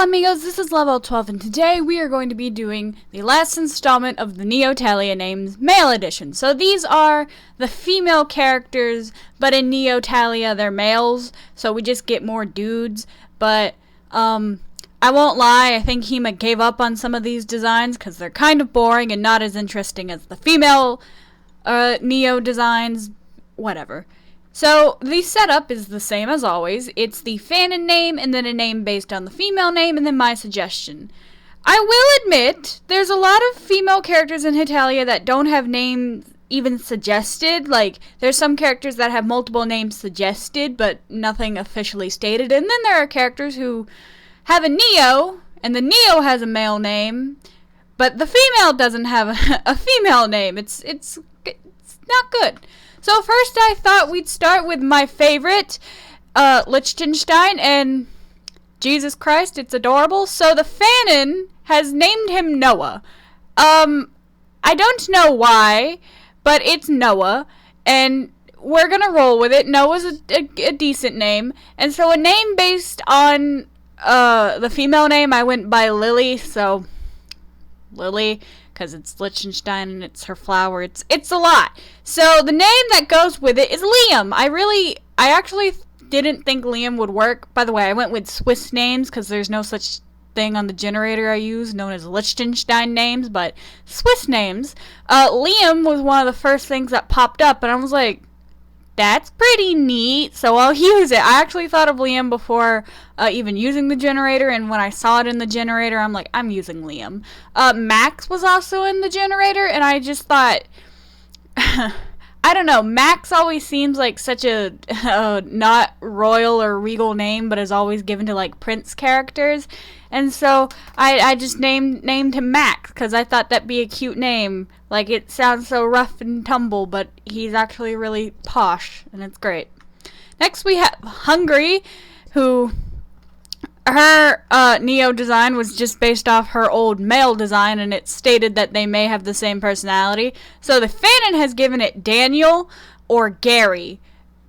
amigos, this is Level 12, and today we are going to be doing the last installment of the NyoTalia names Male Edition. So these are the female characters, but in NyoTalia they're males, so we just get more dudes. But, I won't lie, I think Hema gave up on some of these designs because they're kind of boring and not as interesting as the female, Neo designs, whatever. So, the setup is the same as always. It's the fanon name, and then a name based on the female name, and then my suggestion. I will admit, there's a lot of female characters in Hitalia that don't have names even suggested. Like, there's some characters that have multiple names suggested, but nothing officially stated. And then there are characters who have a Neo, and the Neo has a male name, but the female doesn't have a female name. It's not good. So first I thought we'd start with my favorite, Liechtenstein, and Jesus Christ, it's adorable. So the fanon has named him Noah. I don't know why, but it's Noah, and we're gonna roll with it. Noah's a decent name, and so a name based on, the female name, I went by Lily, so Lily, because it's Liechtenstein and it's her flower. It's a lot. So the name that goes with it is Liam. I actually didn't think Liam would work. By the way, I went with Swiss names because there's no such thing on the generator I use known as Liechtenstein names, but Swiss names. Liam was one of the first things that popped up, and I was like, that's pretty neat, so I'll use it. I actually thought of Liam before even using the generator, and when I saw it in the generator, I'm like, I'm using Liam. Max was also in the generator, and I just thought, I don't know, Max always seems like such a not royal or regal name, but is always given to, like, prince characters, and so I just named him Max, because I thought that'd be a cute name. Like, it sounds so rough and tumble, but he's actually really posh, and it's great. Next we have Hungary, who, her Neo design was just based off her old male design, and it stated that they may have the same personality. So the fanon has given it Daniel or Gary,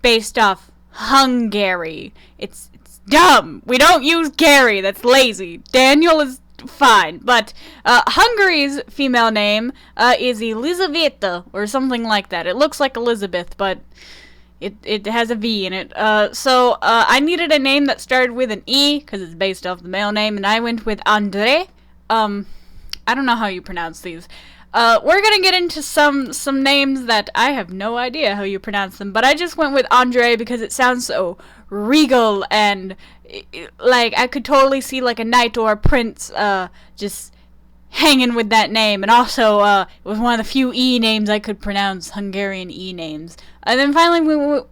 based off Hungary. It's dumb. We don't use Gary. That's lazy. Daniel is fine. But Hungary's female name is Elizaveta or something like that. It looks like Elizabeth, but it has a V in it. So I needed a name that started with an E because it's based off the male name, and I went with Andre. I don't know how you pronounce these. We're gonna get into some names that I have no idea how you pronounce them, but I just went with Andre because it sounds so regal, and like I could totally see like a knight or a prince just hanging with that name. And also it was one of the few E names I could pronounce, Hungarian E names. And then finally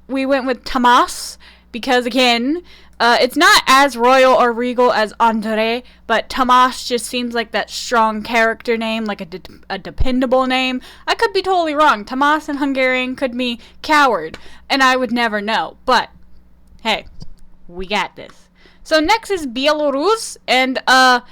we went with Tamás, because again, it's not as royal or regal as Andre, but Tamás just seems like that strong character name, like a dependable name. I could be totally wrong. Tamás in Hungarian could be coward, and I would never know. But hey, we got this. So next is Belarus, and the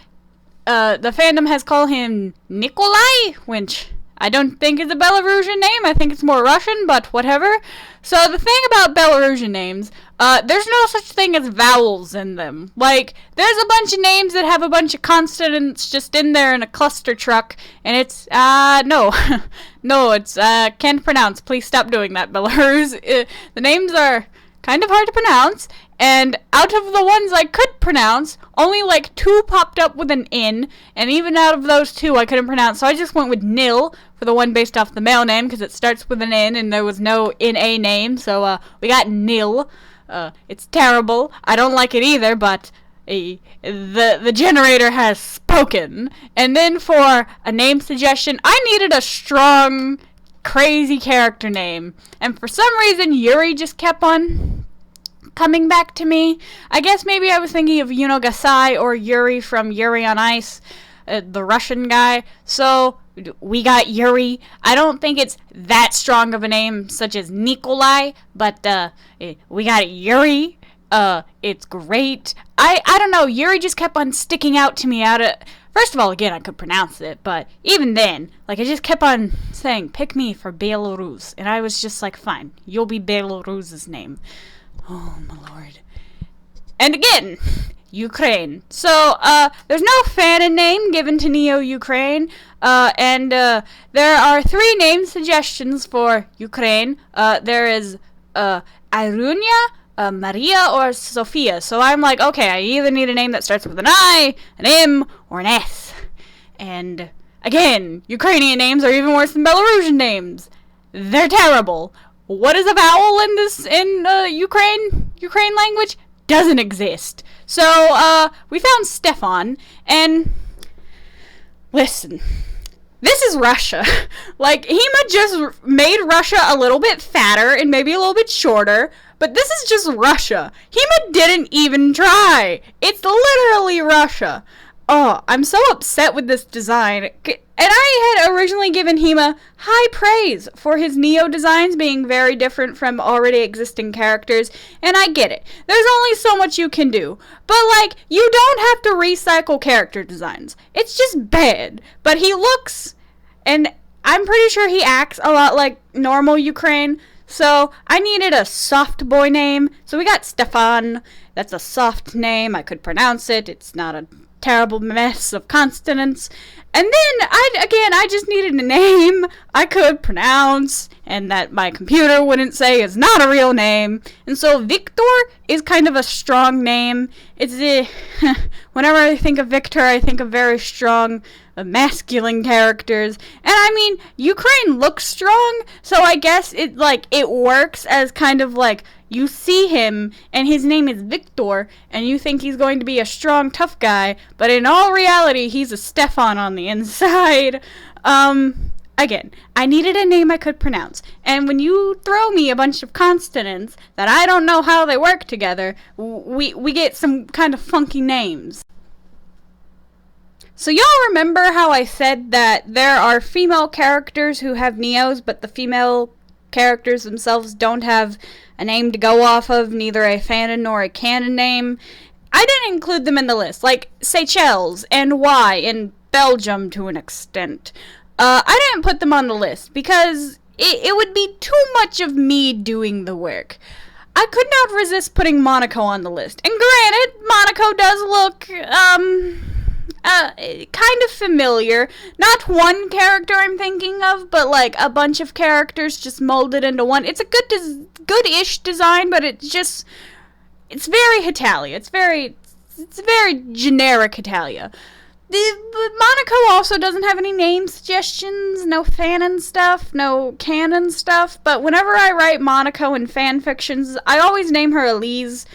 fandom has called him Nikolai, which I don't think is a Belarusian name. I think it's more Russian, but whatever. So the thing about Belarusian names, there's no such thing as vowels in them. Like, there's a bunch of names that have a bunch of consonants just in there in a cluster truck, and it's, no. No, it's, can't pronounce. Please stop doing that, Belarus. The names are kind of hard to pronounce, and out of the ones I could pronounce, only like 2 popped up with an N, and even out of those 2 I couldn't pronounce, so I just went with Nil for the one based off the male name, because it starts with an N, and there was no N-A name, so we got Nil. It's terrible. I don't like it either, but the generator has spoken. And then for a name suggestion, I needed a strong, crazy character name, and for some reason Yuri just kept on coming back to me. I guess maybe I was thinking of Gasai or Yuri from Yuri on Ice, the Russian guy. So we got Yuri. I don't think it's that strong of a name such as Nikolai, but we got Yuri. It's great. I don't know, Yuri just kept on sticking out to me first of all, again, I could pronounce it, but even then, like, I just kept on saying, pick me for Belarus, and I was just like, fine, you'll be Belarus's name. Oh, my lord. And again, Ukraine. So, there's no fanon name given to Neo-Ukraine, and there are 3 name suggestions for Ukraine. There is, Irunia, Maria, or Sophia. So I'm like, okay, I either need a name that starts with an I, an M, or an S. And, again, Ukrainian names are even worse than Belarusian names. They're terrible. What is a vowel in Ukraine language? Doesn't exist. So, we found Stefan, and listen, this is Russia. Like, Hema just made Russia a little bit fatter and maybe a little bit shorter, but this is just Russia. Hema didn't even try. It's literally Russia. Oh, I'm so upset with this design. And I had originally given Hema high praise for his Neo designs being very different from already existing characters, and I get it. There's only so much you can do. But, like, you don't have to recycle character designs. It's just bad. But he looks, and I'm pretty sure he acts a lot like normal Ukraine, so I needed a soft boy name. So we got Stefan. That's a soft name. I could pronounce it. It's not a terrible mess of consonants. And then, I just needed a name I could pronounce, and that my computer wouldn't say is not a real name. And so Victor is kind of a strong name. It's whenever I think of Victor, I think of very strong, masculine characters. And I mean, Ukraine looks strong, so I guess it works as kind of like, you see him, and his name is Victor, and you think he's going to be a strong, tough guy, but in all reality, he's a Stefan on the inside. Again, I needed a name I could pronounce, and when you throw me a bunch of consonants that I don't know how they work together, we get some kind of funky names. So y'all remember how I said that there are female characters who have Neos, but the female characters themselves don't have a name to go off of, neither a fanon nor a canon name? I didn't include them in the list, like Seychelles and and Belgium to an extent. I didn't put them on the list because it would be too much of me doing the work. I could not resist putting Monaco on the list. And granted, Monaco does look, kind of familiar. Not one character I'm thinking of, but like a bunch of characters just molded into one. It's a good-ish design, but it's very Hitalia. It's very generic Hitalia. But Monaco also doesn't have any name suggestions, no fanon stuff, no canon stuff, but whenever I write Monaco in fan fictions, I always name her Elise,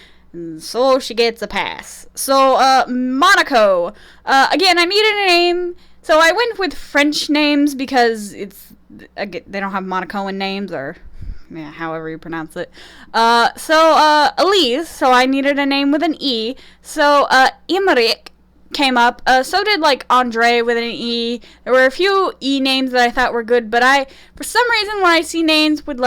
so she gets a pass. So, Monaco. Again, I needed a name, so I went with French names because they don't have Monacoan names, or however you pronounce it. Elise, so I needed a name with an E. So, Imric came up. So did, Andre with an E. There were a few E names that I thought were good, but for some reason, when I see names with,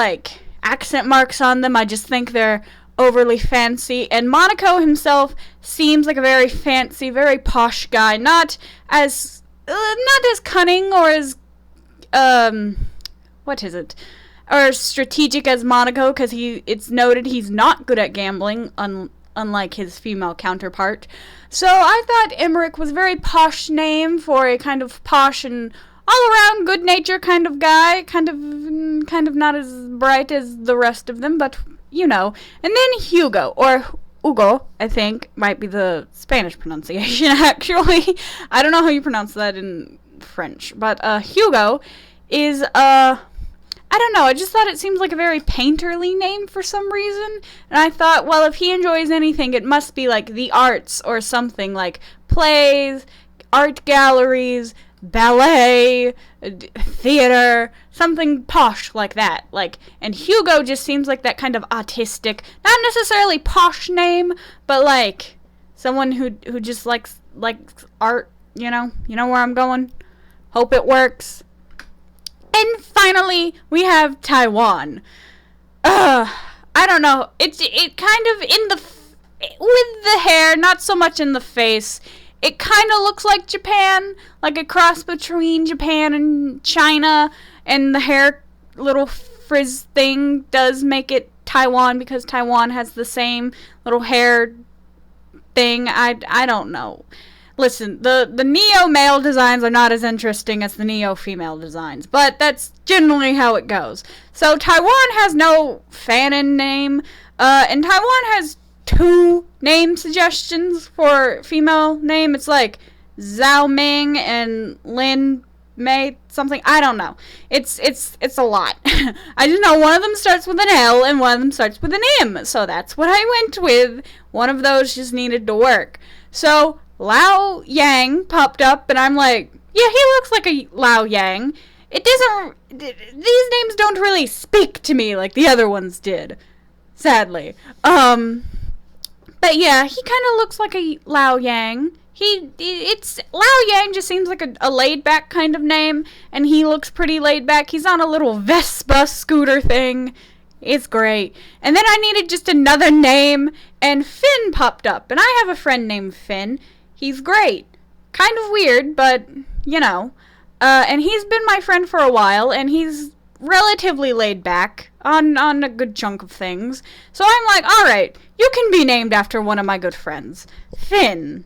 accent marks on them, I just think they're overly fancy, and Monaco himself seems like a very fancy, very posh guy, not as cunning or as, or strategic as Monaco, because it's noted he's not good at gambling, unlike his female counterpart. So I thought Emmerich was a very posh name for a kind of posh and all-around good-natured kind of guy, kind of not as bright as the rest of them, but and then Hugo, or Hugo, I think, might be the Spanish pronunciation, actually. I don't know how you pronounce that in French, but Hugo is, I don't know, I just thought it seemed like a very painterly name for some reason, and I thought, well, if he enjoys anything, it must be, the arts or something, like plays, art galleries, ballet, theater, something posh like that. And Hugo just seems like that kind of autistic, not necessarily posh name, but someone who just likes art, you know where I'm going? Hope it works. And finally, we have Taiwan. I don't know, it kind of with the hair, not so much in the face. It kind of looks like Japan, like a cross between Japan and China, and the hair little frizz thing does make it Taiwan, because Taiwan has the same little hair thing. I don't know. Listen, the Neo male designs are not as interesting as the Neo female designs, but that's generally how it goes. So Taiwan has no fanon name, and Taiwan has 2 name suggestions for female name. It's like Zhao Ming and Lin May something. I don't know. It's a lot. I just know one of them starts with an L and one of them starts with an M. So that's what I went with. One of those just needed to work. So Lao Yang popped up, and I'm like, yeah, he looks like a Lao Yang. It doesn't. These names don't really speak to me like the other ones did, sadly. But yeah, he kind of looks like a Lao Yang. It's Lao Yang just seems like a laid back kind of name, and he looks pretty laid back. He's on a little Vespa scooter thing. It's great. And then I needed just another name, and Finn popped up, and I have a friend named Finn. He's great. Kind of weird, but, you know. And he's been my friend for a while, and he's relatively laid back on a good chunk of things. So I'm like, alright, you can be named after one of my good friends. Finn.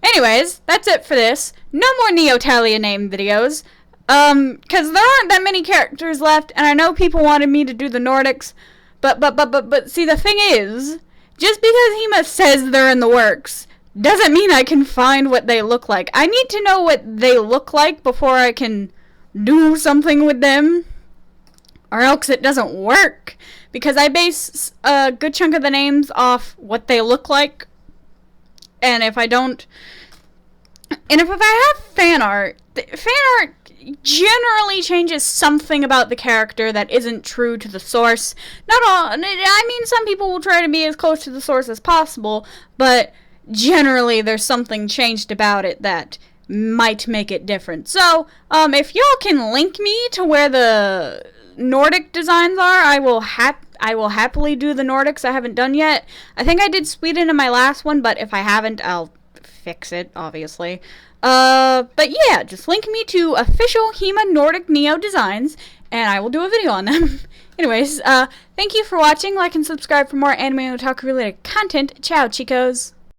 Anyways, that's it for this. No more NyoTalia name videos. Cause there aren't that many characters left, and I know people wanted me to do the Nordics, but see, the thing is, just because HEMA says they're in the works, doesn't mean I can find what they look like. I need to know what they look like before I can do something with them, or else it doesn't work, because I base a good chunk of the names off what they look like, and if I don't, and if I have fan art generally changes something about the character that isn't true to the source. Not all, I mean, some people will try to be as close to the source as possible, but generally there's something changed about it that might make it different. So, if y'all can link me to where the Nordic designs are, I will happily do the Nordics I haven't done yet. I think I did Sweden in my last one, but if I haven't, I'll fix it, obviously. But yeah, just link me to official HEMA Nordic Neo designs, and I will do a video on them. Anyways, thank you for watching. Like and subscribe for more anime and otaku related content. Ciao, chicos!